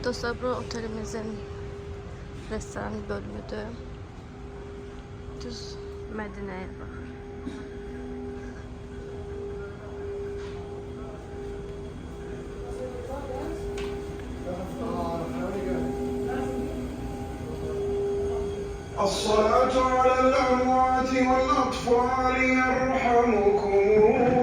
Dostlar, bu otelimizin restoran bölümüdür. Düz Medine'ye bak. الصلاة على الأموات والأطفال يرحمكم الله.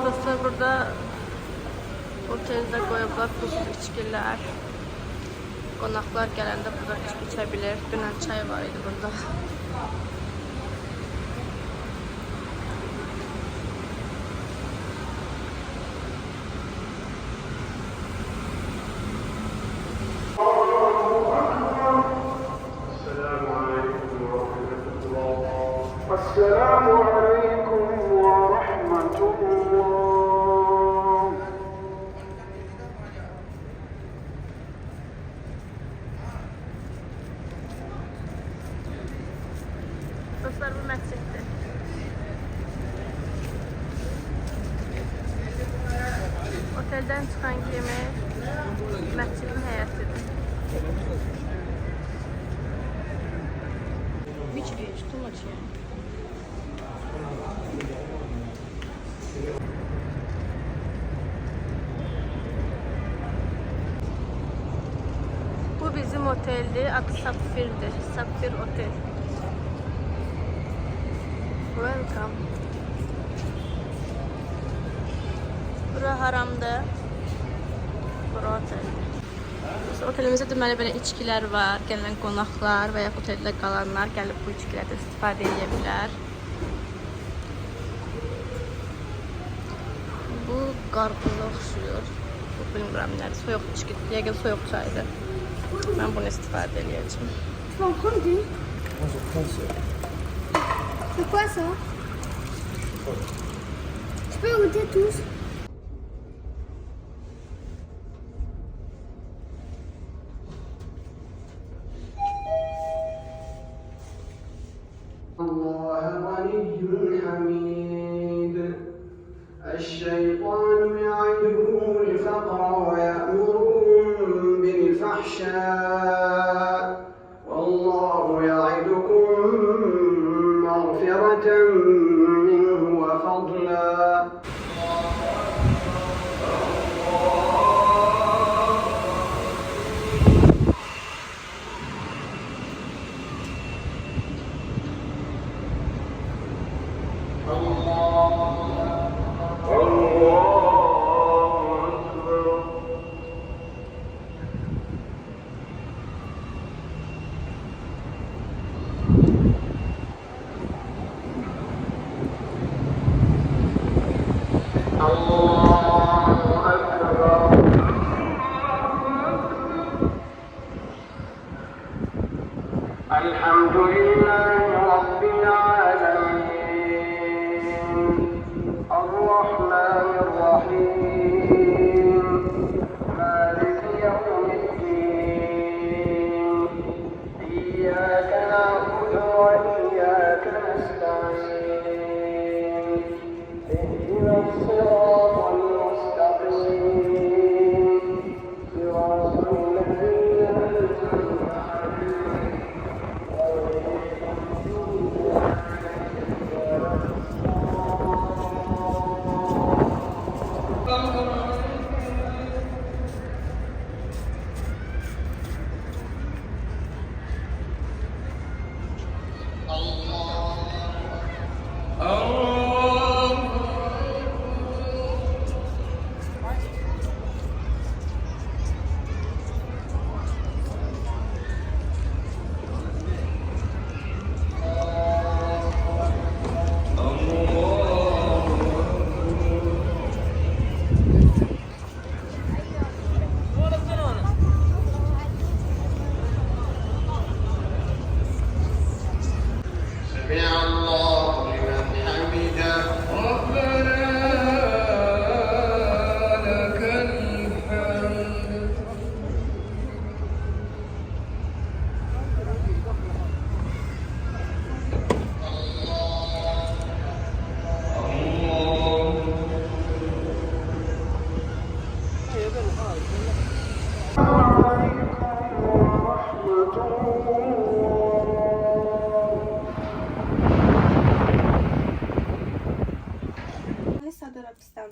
Dostlar, burada otelde koyublar buzlu içkiler. Qonaqlar gələndə burada içki içə bilir. Dünən çay var idi burada. السلام عليكم ورحمة الله. Dostlar, bu məsciddir. Oteldən çıxan kimi məscidin həyətidir. Which is too much here. Bu bizim oteldi. Adı Sapphir'dir. Sapphir Otel. Welcome. Bura haramda. Bura oteldir. Otelimizdə deməli belə içkilər var. Gələn qonaqlar və ya oteldə qalanlar gəlib bu içkilərdən istifadə edə bilər. Bu qarpıza oxşuyur. Bu bilmirəm nədir. Soyuq içki. Yəqin soyuq çaydır. Mən bunu istifadə edəcəm. Tu vas en prendre du? Moi je prends ça. C'est quoi ça? Tu peux goûter tous? الله غني حميد. الشيطان يعدكم الفقر ويأمركم بالفحشاء والله يعدكم مغفرة منه وفضلا. الحمد لله رب العالمين الرحمن الرحيم مالك يوم الدين إياك نعبد وإياك نستعين اهدنا الصراط المستقيم صراط الذين أنعمت عليهم غير المغضوب عليهم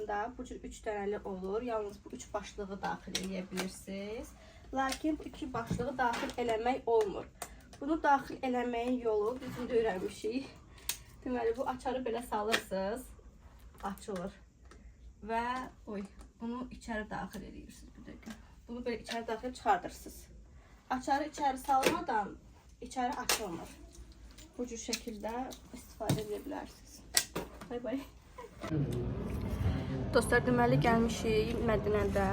restoranda bu cür 3 dənəli olur. Yalnız bu 3 başlığı daxil edə bilirsiniz. Lakin bu 2 başlığı daxil eləmək olmur. Bunu daxil eləməyin yolu bizim də öyrənmişik. Deməli bu açarı belə salırsınız, açılır və bunu içəri daxil edirsiniz bir dəqiqə. Bunu belə içəri daxil çıxardırsınız. Açarı içəri salmadan içəri açılmır. Bu cür şəkildə istifadə edə bilərsiniz. Bay bay. Dostlar, deməli gəlmişik Mədinədə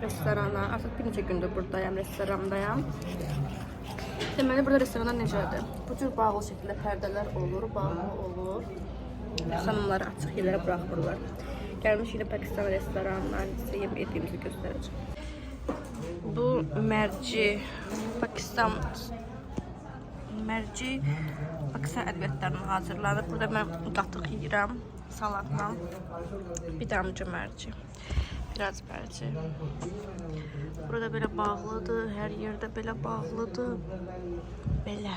restorana. Artıq bir neçə gündür buradayam, restorandayam. Deməli burada restoranda necədir? Bu cür bağlı şəkildə pərdələr olur, bağlı olur. Xanımları açıq yerlərə buraxmırlar. Gəlmişik yine Pakistan restoranına, sizə yemək etdiyimizi göstərəcəm. Bu mərci, Pakistan ədviyyatlarının hazırlanır. Burada mən qatıq yiyirəm, salatla. Bir damcı mərci, biraz mərci. Burada belə bağlıdır, hər yerdə belə bağlıdır. Belə.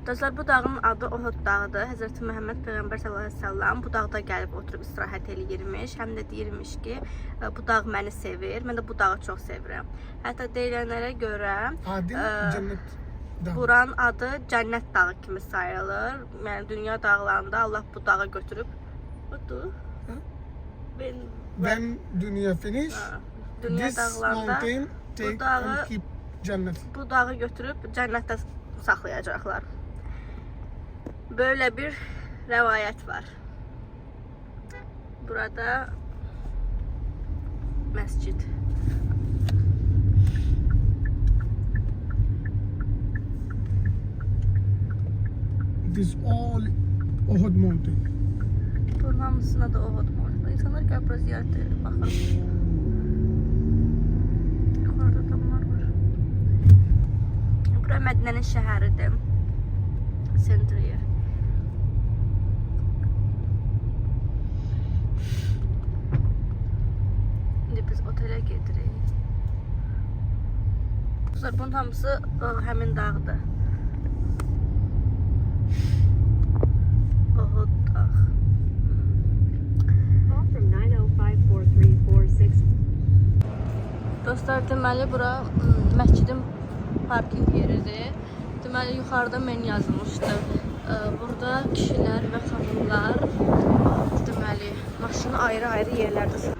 Dostlar, bu dağın adı Ohud dağıdır. Həzrəti Məhəmməd Peyğəmbər sallallahu əleyhi və səlləm bu dağda gəlib oturub istirahət eləyirmiş. Həm də deyirmiş ki, bu dağ məni sevir. Mən də bu dağı çox sevirəm. Hətta deyilənlərə görə buranın adı Cənnət dağı kimi sayılır. Yəni dünya dağlarında Allah bu dağı götürüb. Budur. When dünya finish, dünya this dağlarında mountain take and keep Cənnət. Bu dağı götürüb cənnətdə saxlayacaqlar. Böyle bir rivayet var. Burada mescid. This all Uhud mountain. Bunun hamısına da Uhud mountain. İnsanlar gəlib bura ziyarət edir, baxın. Yuxarıda adamlar var. Bura Mədinənin şəhəridir. Center yer. İndi biz otelə gedirik. Bunun hamısı həmin dağdır. Uhud dağ. Dostlar, deməli bura məscidin parking yeridir. Deməli yuxarıda men yazılmışdı. Burada kişilər və xanımlar deməli maşını ayrı-ayrı yerlərdə